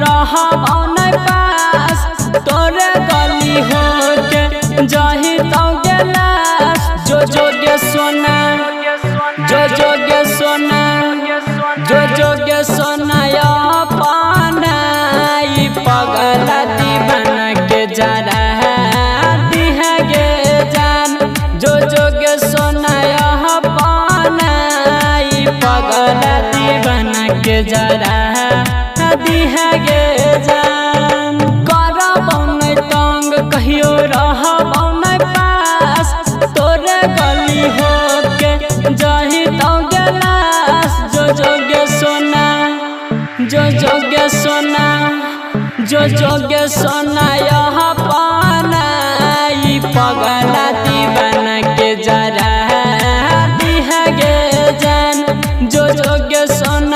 रहब नहीं पास तोरे गली होके जही तो गेलास जो जोगे सोना जो जोगे सोना जो जोगे सोना अपना ई पगला दीवाना के जरा दिहा गे जान जो जोगे सोना अपना ई पगला दीवाना के जरा दिहा गे जान करब नहीं तंग कहियो रहब नहीं पास तोरे गली होके जही तो गेलास जो जोगे सोना जो जोगे सोना जो जोगे सोना अपना ई पगला दीवाना के जरा दिहा गे जान जो जोगे